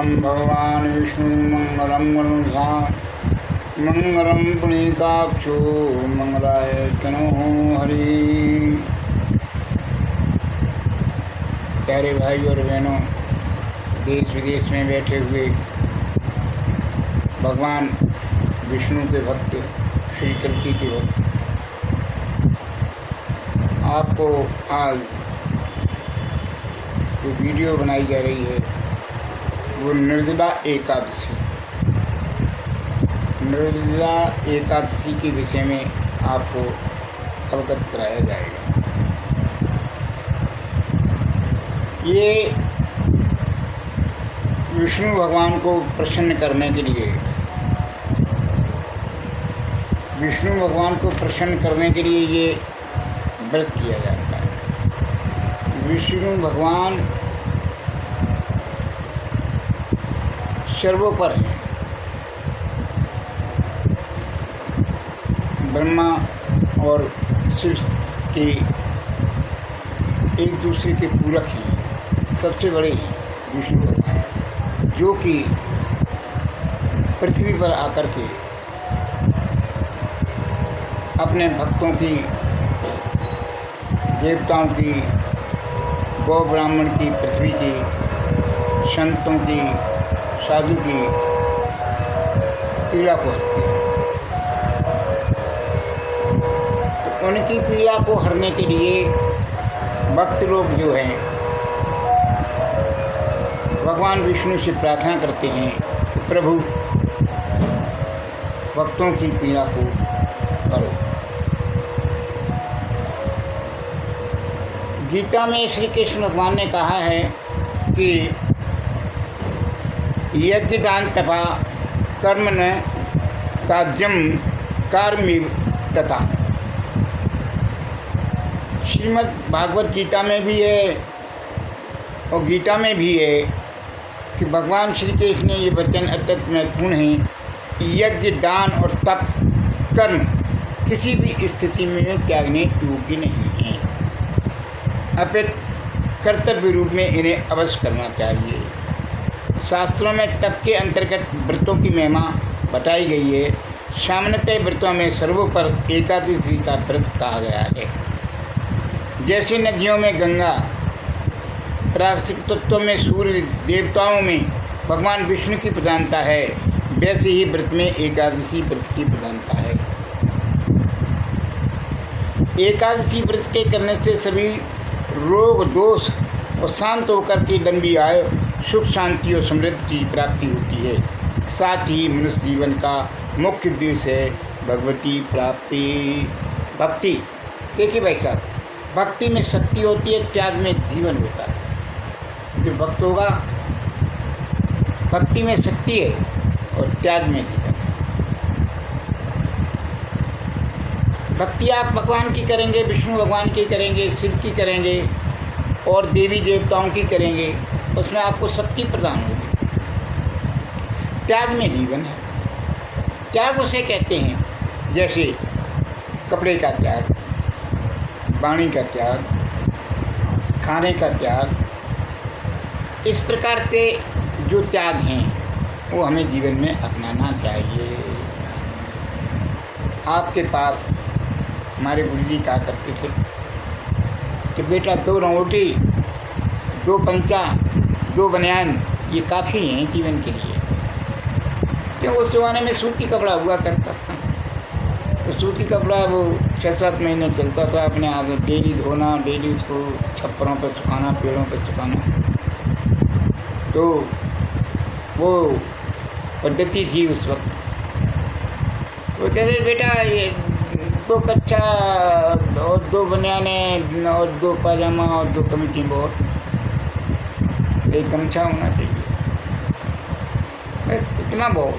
मंगलम भगवान विष्णु मंगलम गणुधा मंगलम पुनीताक्षो मंगलाय तनो हरि। प्यारे भाई और बहनों, देश विदेश में बैठे हुए भगवान विष्णु के भक्त, श्री कल्की के भक्त, आपको आज जो वीडियो बनाई जा रही है वो निर्जला एकादशी के विषय में आपको अवगत कराया जाएगा। ये विष्णु भगवान को प्रसन्न करने के लिए, ये व्रत किया जाता है। विष्णु भगवान सर्वोपर हैं। ब्रह्मा और शिव के एक दूसरे के पूरक हैं। सबसे बड़े हैं विष्णु भगवान, जो कि पृथ्वी पर आकर के अपने भक्तों की, देवताओं की, गौ ब्राह्मण की, पृथ्वी की, संतों की, साधु की पीड़ा को हरते हैं। तो उनकी पीड़ा को हरने के लिए भक्त लोग जो हैं भगवान विष्णु से प्रार्थना करते हैं कि प्रभु भक्तों की पीड़ा को करो। गीता में श्री कृष्ण भगवान ने कहा है कि यज्ञ दान तपा कर्म न त्याज्यम कार्मिव तथा। श्रीमद् भागवत गीता में भी है और गीता में भी है कि भगवान श्री कृष्ण ने ये वचन अत्यंत महत्वपूर्ण है। यज्ञ दान और तप कर्म किसी भी स्थिति में त्यागने योग्य नहीं है, अपितु कर्तव्य रूप में इन्हें अवश्य करना चाहिए। शास्त्रों में तप के अंतर्गत व्रतों की महिमा बताई गई है। सामान्यतः व्रतों में सर्वोपर एकादशी का व्रत कहा गया है। जैसे नदियों में गंगा, प्राकृतिक तत्वों में सूर्य, देवताओं में भगवान विष्णु की प्रधानता है, वैसे ही व्रत में एकादशी व्रत की प्रधानता है। एकादशी व्रत के करने से सभी रोग दोष और शांत होकर के लंबी आयु, सुख शांति और समृद्धि की प्राप्ति होती है। साथ ही मनुष्य जीवन का मुख्य उद्देश्य है भगवती प्राप्ति। भक्ति, देखिए भाई साहब, भक्ति में शक्ति होती है, त्याग में जीवन होता है। जो भक्त होगा, भक्ति में शक्ति है और त्याग में जीवन है। भक्ति आप भगवान की करेंगे, विष्णु भगवान की करेंगे, शिव की करेंगे और देवी देवताओं की करेंगे, उसमें आपको शक्ति प्रदान होगी। त्याग में जीवन है। त्याग उसे कहते हैं जैसे कपड़े का त्याग, वाणी का त्याग, खाने का त्याग। इस प्रकार से जो त्याग हैं वो हमें जीवन में अपनाना चाहिए। आपके पास हमारे गुरु जी कहा करते थे कि बेटा 2 रोटी, 2 पंचा, 2 बनियान ये काफ़ी हैं जीवन के लिए। क्यों, उस ज़माने में सूती कपड़ा हुआ करता था, तो सूती कपड़ा वो 6-7 महीने चलता था। अपने आप डेली धोना, डेली उसको छप्परों पर सुखाना, पेड़ों पर सुखाना, तो वो पद्धति थी उस वक्त। तो कहते बेटा ये 2 कच्छा और 2 बनियाने और 2 पाजामा और 2 कमीज़ें बहुत, एक गमछा होना चाहिए, बस इतना बहुत।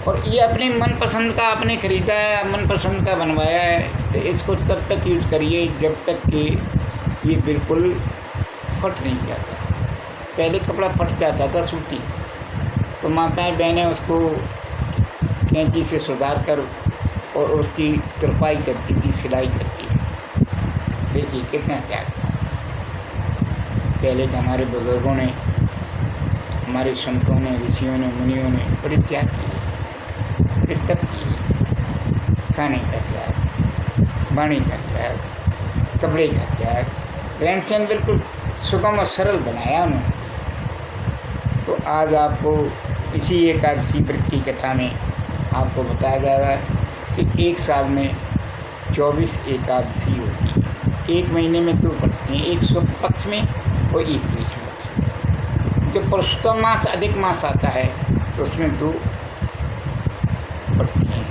और ये अपनी मनपसंद का आपने ख़रीदा है, मनपसंद का बनवाया है, तो इसको तब तक यूज करिए जब तक कि ये बिल्कुल फट नहीं जाता। पहले कपड़ा फट जाता था सूती, तो माताएं बहनें उसको कैंची से सुधार कर और उसकी तुरपाई करती थी, सिलाई करती थी। देखिए कितना त्याग था। पहले के हमारे बुज़ुर्गों ने हमारे संतों ने, ऋषियों ने, मुनियों ने बड़ी त्याग की, तप की, खाने का त्याग, वाणी का त्याग, कपड़े का त्याग, रहन सहन बिल्कुल सुगम और सरल बनाया उन्होंने। तो आज आपको इसी एकादशी व्रत की कथा में आपको बताया जाएगा कि एक साल में 24 एकादशी होती है। एक महीने में 2 पड़ती हैं, एक शुक्ल पक्ष में और एक कृष्ण पक्ष में। जब पुरुषोत्तम मास अधिक मास आता है तो उसमें 2 पड़ती हैं,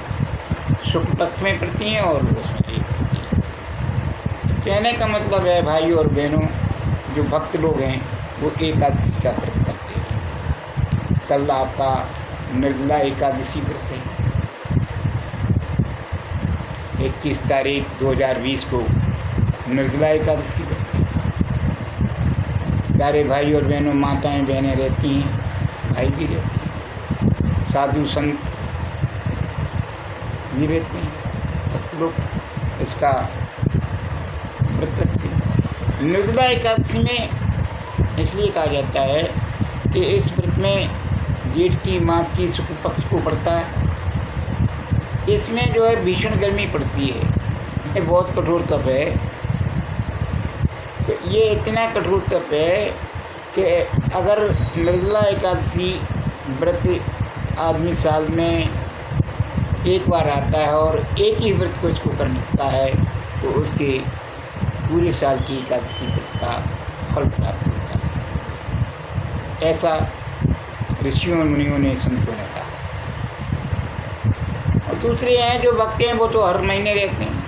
शुक्ल पक्ष में पड़ती हैं और उसमें 1 पड़ती है। तो कहने का मतलब है भाइयों और बहनों, जो भक्त लोग हैं वो एकादशी का व्रत करते हैं। कल आपका निर्जला एकादशी व्रत है, 21 तारीख 2020 को निर्जला एकादशी व्रत है। प्यारे भाई और बहनों, माताएं बहनें रहती हैं, भाई भी रहते हैं, साधु संत भी रहते हैं, सब लोग इसका व्रत रखते हैं। निर्जला एकादशी में इसलिए कहा जाता है कि इस व्रत में जेठ की मास की शुक्ल पक्ष को पड़ता है। इसमें जो है भीषण गर्मी पड़ती है, ये बहुत कठोर तप है। तो ये इतना कठोर तप है कि अगर निर्जला एकादशी व्रत आदमी साल में एक बार आता है और एक ही व्रत को इसको कर लेता है तो उसके पूरे साल की एकादशी व्रत का फल प्राप्त होता है। ऐसा ऋषियों मुनियों ने, संतों ने कहा। और दूसरे हैं जो भक्त हैं वो तो हर महीने रहते हैं,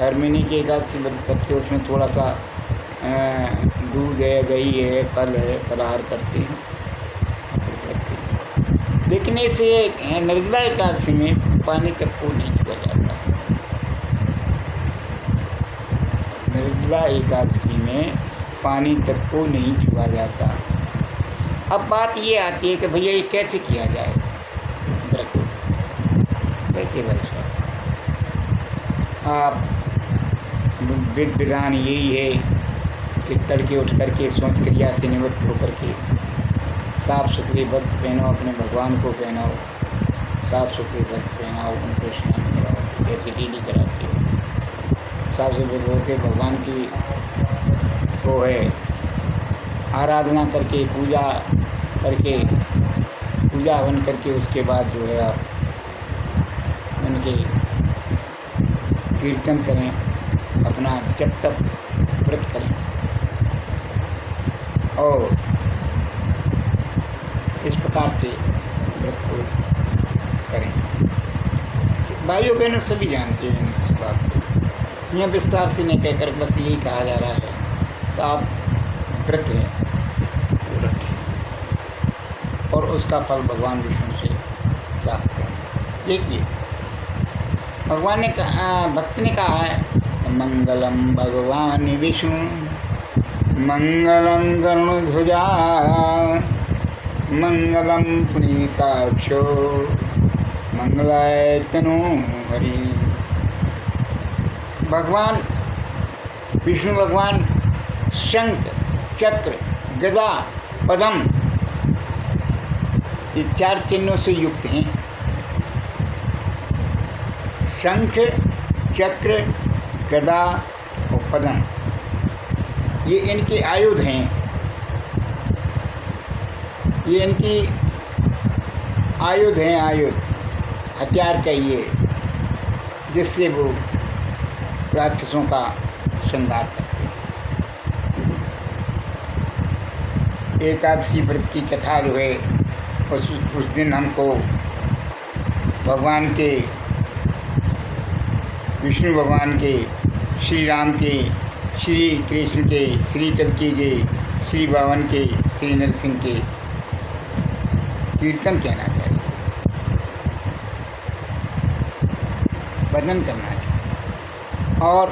हर महीने की एकादशी व्रत करते हैं। उसमें थोड़ा सा दूध है, दही है, फल है, फलाहार करते हैं। लेकिन इस निर्जला एकादशी में पानी तक को नहीं छुआ जाता। निर्जला एकादशी में पानी तक को नहीं छुआ जाता। अब बात ये आती है कि भैया ये कैसे किया जाए व्रत? देखिए भाई साहब, आप विधान यही है कि तड़के उठ करके सोच क्रिया से निवृत्त होकर के साफ़ सुथरे वस्त्र पहनो, अपने भगवान को पहनाओ, साफ़ सुथरे वस्त्र पहनाओ, उनको स्नान कराओ, जैसे डेली कराते हो। साफ़ सुथरे होकर भगवान की वो है आराधना करके, पूजा करके, पूजा हवन करके उसके बाद जो है आप उनके कीर्तन करें, अपना जप तप व्रत करें और इस प्रकार से व्रत को करें। भाइयों बहनों सभी जानते हैं इस बात को, यहाँ विस्तार से नहीं कहकर बस यही कहा जा रहा है कि आप व्रत हैं वो रखें और उसका फल भगवान विष्णु से प्राप्त करें। देखिए भगवान ने कहा, भक्त ने कहा है, मंगलम भगवान विष्णु मंगलम गरुड़ध्वजा मंगलम पुनीकाक्षो मंगलाय तनु हरि। भगवान विष्णु भगवान शंख, चक्र, गदा, पद्म ये 4 चिन्हों से युक्त हैं। शंख, चक्र, गदा और पद्म ये इनके आयुध हैं, ये इनकी आयुध हैं, आयुध हथियार कहिए, जिससे वो राक्षसों का श्रृंगार करते हैं। एकादशी व्रत की कथा जो है उस दिन हमको भगवान के, विष्णु भगवान के, श्री राम के, श्री कृष्ण के, श्री कल्की के, श्री बावन के, श्री नरसिंह के कीर्तन कहना चाहिए, भजन करना चाहिए। और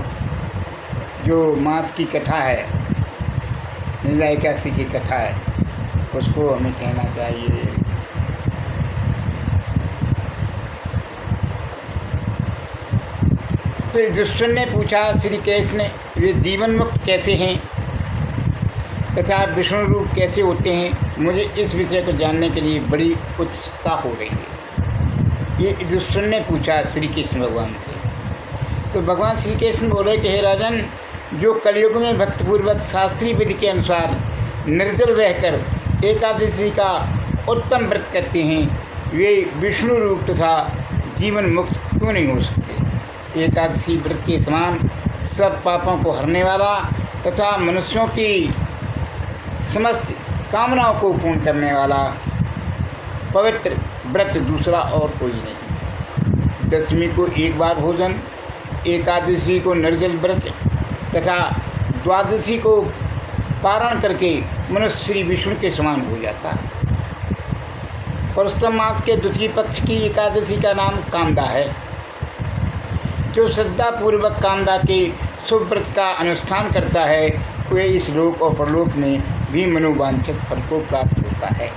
जो मास की कथा है, निर्जला एकादशी की कथा है, उसको हमें कहना चाहिए। तो दुष्टन ने पूछा, श्री कृष्ण वे जीवन मुक्त कैसे हैं? तथा विष्णु रूप कैसे होते हैं, मुझे इस विषय को जानने के लिए बड़ी उत्सुकता हो रही है। ये युधिष्ठिर ने पूछा श्री कृष्ण भगवान से। तो भगवान श्री कृष्ण बोले कि हे राजन, जो कलयुग में भक्तिपूर्वक शास्त्रीय विधि के अनुसार निर्जल रहकर एकादशी का उत्तम व्रत करते हैं, वे विष्णु रूप तथा जीवन मुक्त क्यों नहीं हो सकते। एकादशी व्रत के समान सब पापों को हरने वाला तथा मनुष्यों की समस्त कामनाओं को पूर्ण करने वाला पवित्र व्रत दूसरा और कोई नहीं। दशमी को एक बार भोजन, एकादशी को निर्जल व्रत तथा द्वादशी को पारण करके मनुष्य श्री विष्णु के समान हो जाता है। पुरुषोत्तम मास के द्वितीय पक्ष की एकादशी का नाम कामदा है। जो श्रद्धापूर्वक कामदा के शुभ व्रत का अनुष्ठान करता है, वह इस लोक और परलोक में भी मनोवांछित फल को प्राप्त होता है।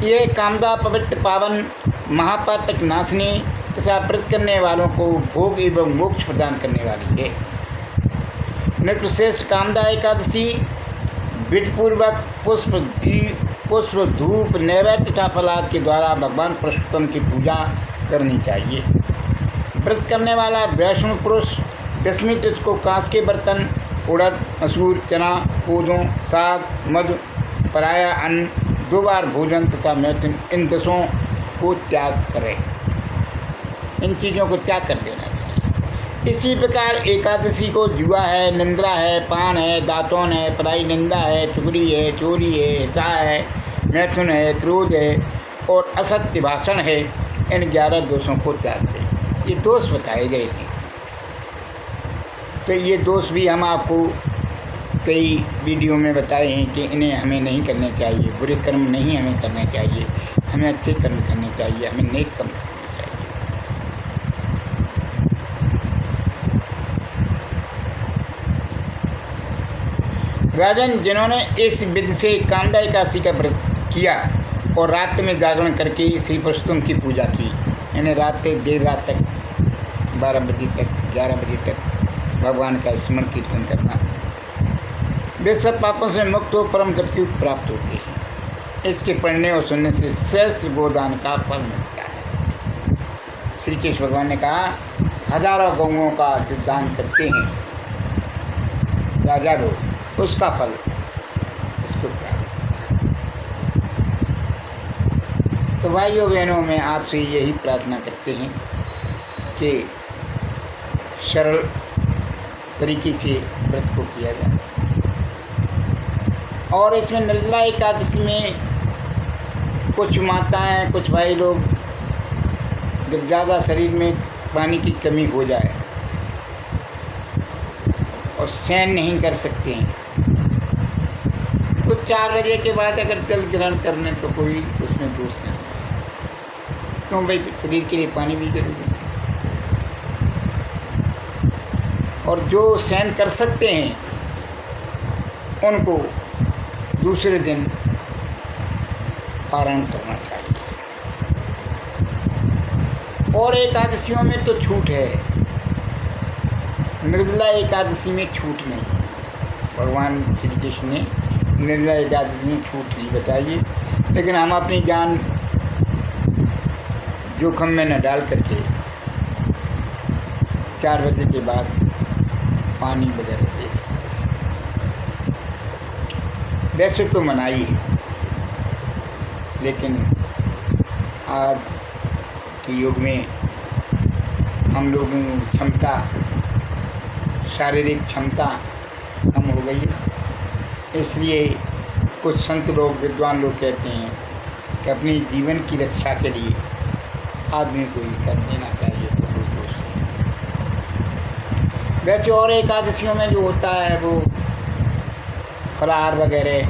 यह कामदा पवित्र, पावन, महापातक नाशनी तथा व्रत करने वालों को भोग एवं मोक्ष प्रदान करने वाली है। नृपश्रेष्ठ कामदा एकादशी विधिपूर्वक पुष्प, धूप, नैवेद्य तथा फलाद के द्वारा भगवान पुरुषोत्तम की पूजा करनी चाहिए। व्रत करने वाला वैष्णव पुरुष दशमी तिथि को कांस के बर्तन, उड़द, मसूर, चना, कोदों, साग, मधु, पराया अन्न, 2 बार भोजन तथा मैथुन, इन 10 को त्याग करे। इन चीज़ों को त्याग कर देना चाहिए। इसी प्रकार एकादशी को जुआ है, निंद्रा है, पान है, दातून है, पराई निंदा है, चुगली है, चोरी है, हिंसा है, मैथुन है, क्रोध है और असत्य भाषण है, इन 11 दोषों को त्याग दें। ये दोष बताए गए हैं। तो ये दोष भी हम आपको कई वीडियो में बताए हैं कि इन्हें हमें नहीं करने चाहिए। बुरे कर्म नहीं हमें करने चाहिए, हमें अच्छे कर्म करने चाहिए, हमें नेक कर्म करने चाहिए। राजन, जिन्होंने इस विधि से कामदा एकादशी का व्रत किया और रात में जागरण करके श्री पुरुषोत्तम की पूजा की, यानी देर रात तक 12 बजे तक 11 बजे तक भगवान का स्मरण कीर्तन करना, वे सब पापों से मुक्त हो परम गति को प्राप्त होते हैं। इसके पढ़ने और सुनने से श्रेष्ठ गोदान का फल मिलता है। श्री कृष्ण भगवान ने कहा, हजारों गौओं का जो दान करते हैं राजा लोग, उसका फल इसको प्राप्त होता है। तो भाइयों बहनों, मैं आपसे यही प्रार्थना करते हैं कि सरल तरीके से व्रत को किया जाए। और इसमें निर्जला एकादशी में कुछ माताएं, कुछ भाई लोग जब ज़्यादा शरीर में पानी की कमी हो जाए और सहन नहीं कर सकते हैं, तो 4 बजे के बाद अगर जल ग्रहण करने तो कोई उसमें दोष नहीं है। क्यों भाई, शरीर के लिए पानी भी जरूरी है। और जो सहन कर सकते हैं उनको दूसरे दिन पारण करना चाहिए। और एकादशियों में तो छूट है, निर्जला एकादशी में छूट नहीं है। भगवान श्री कृष्ण ने निर्जला एकादशी में छूट नहीं बताइए, लेकिन हम अपनी जान जोखिम में न डाल करके 4 बजे के बाद पानी वगैरह दे सकते हैं। वैसे तो मनाही है, लेकिन आज के युग में हम लोगों की क्षमता, शारीरिक क्षमता कम हो गई है। इसलिए कुछ संत लोग, विद्वान लोग कहते हैं कि अपनी जीवन की रक्षा के लिए आदमी को ये कर देना चाहिए, तो कोई दोष नहीं। वैसे और एकादशियों में जो होता है वो फलाहार वगैरह,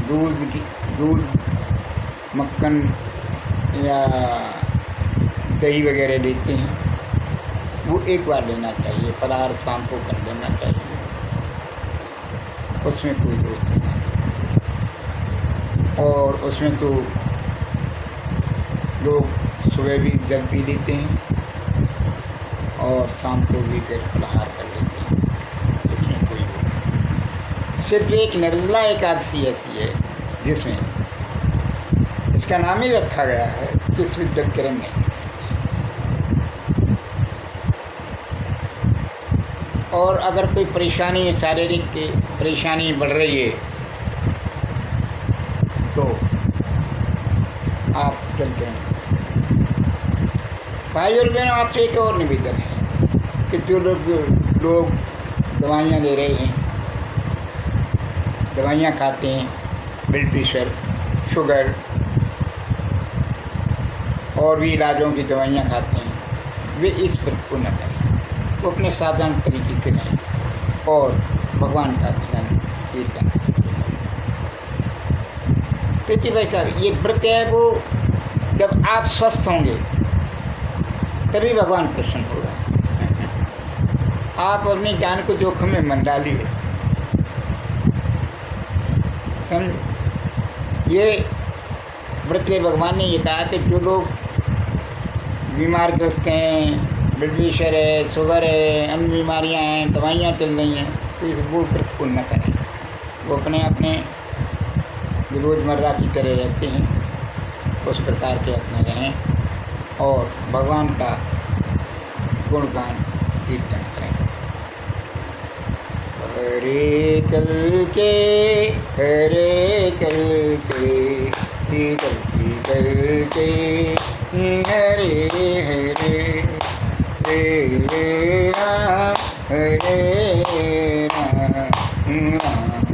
दूध, मक्खन या दही वगैरह लेते हैं, वो एक बार लेना चाहिए। फलाहार शाम को कर लेना चाहिए, उसमें कोई दोष नहीं। और उसमें तो लोग सुबह भी जल पी लेते हैं और शाम को भी फिर फलाहार कर लेते हैं, इसमें कोई सिर्फ एक निर्जला एकादशी ऐसी है जिसमें इसका नाम ही रखा गया है कि इसमें जल ग्रहण नहीं कर सकते। और अगर कोई परेशानी है, शारीरिक की परेशानी बढ़ रही है, तो आप जल ग्रहण कर सकते हैं। भाई और बहनों, आपसे एक और निवेदन है कि जो लोग दवाइयाँ ले रहे हैं, दवाइयाँ खाते हैं, ब्लड प्रेशर, शुगर और भी इलाजों की दवाइयाँ खाते हैं, वे इस व्रत को न करें। वो अपने साधारण तरीके से रहें और भगवान का भजन कीर्तन करते हैं। देखिए भाई साहब, ये व्रत है वो जब आप स्वस्थ होंगे तभी भगवान प्रसन्न होगा। आप अपनी जान को जोखिम में मत डालिए, समझ। ये व्रत भगवान ने ये कहा कि जो लोग बीमार ग्रस्त हैं, ब्लड प्रेशर है, शुगर है, अन्य बीमारियां हैं, दवाइयां चल रही हैं, तो इस वो व्रत को न करें। वो अपने अपने रोज़मर्रा की तरह रहते हैं, उस प्रकार के अपने रहें और भगवान का गुणगान कीर्तन करें। हरे कल के हरे कल के कल के हरे हरे हरे राम हरे राम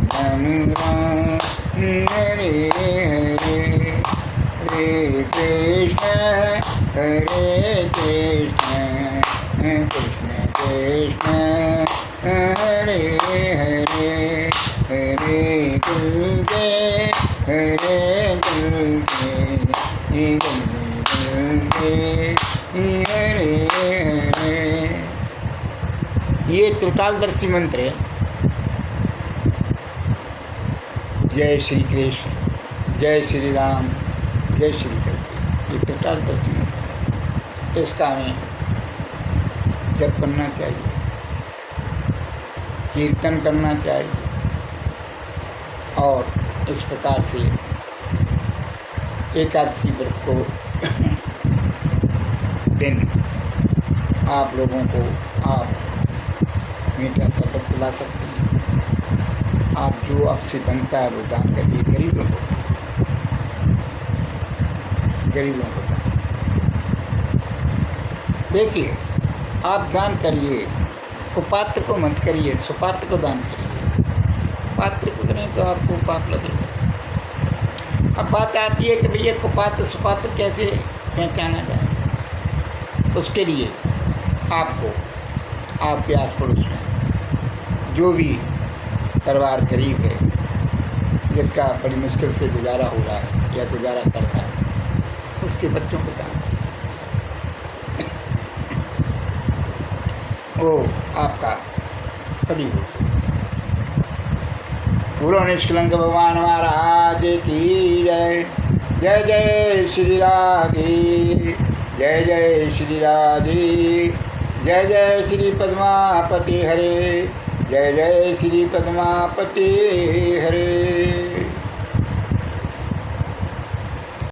राम राम हरे हरे हरे कृष्ण हरे कृष्ण कृष्ण कृष्ण हरे हरे हरे कुल के हरे कुल के हरे हरे। ये त्रिकालदर्शी मंत्र है। जय श्री कृष्ण, जय श्री राम, जय श्री कृष्ण। ये त्रिकालदर्शी मंत्र है। इसका हमें जप करना चाहिए, कीर्तन करना चाहिए और इस प्रकार से एकादशी व्रत को दिन आप लोगों को आप मीठा शपथ बुला सकते हैं। आप जो आपसे बनता है वो दान करिए, गरीबों को दान। देखिए, आप दान करिए, कुपात्र को मत करिए, सुपात्र को दान करिए। पात्र को करें तो आपको पाप लगेगा। अब बात आती है कि भैया कुपात्र सुपात्र कैसे पहचाना जाए। उसके लिए आपको आपके आस पड़ोस में जो भी परिवार करीब है, जिसका बड़ी मुश्किल से गुजारा हो रहा है या गुजारा कर रहा है, उसके बच्चों को दान कर दीजिए। वो आपका करीब हो। पूरो निष्कलंक भगवान महाराज की जय। जय जय श्री राधे, जय जय श्री राधे, जय जय श्री पद्मापति हरे, जय जय श्री पद्मापति हरे।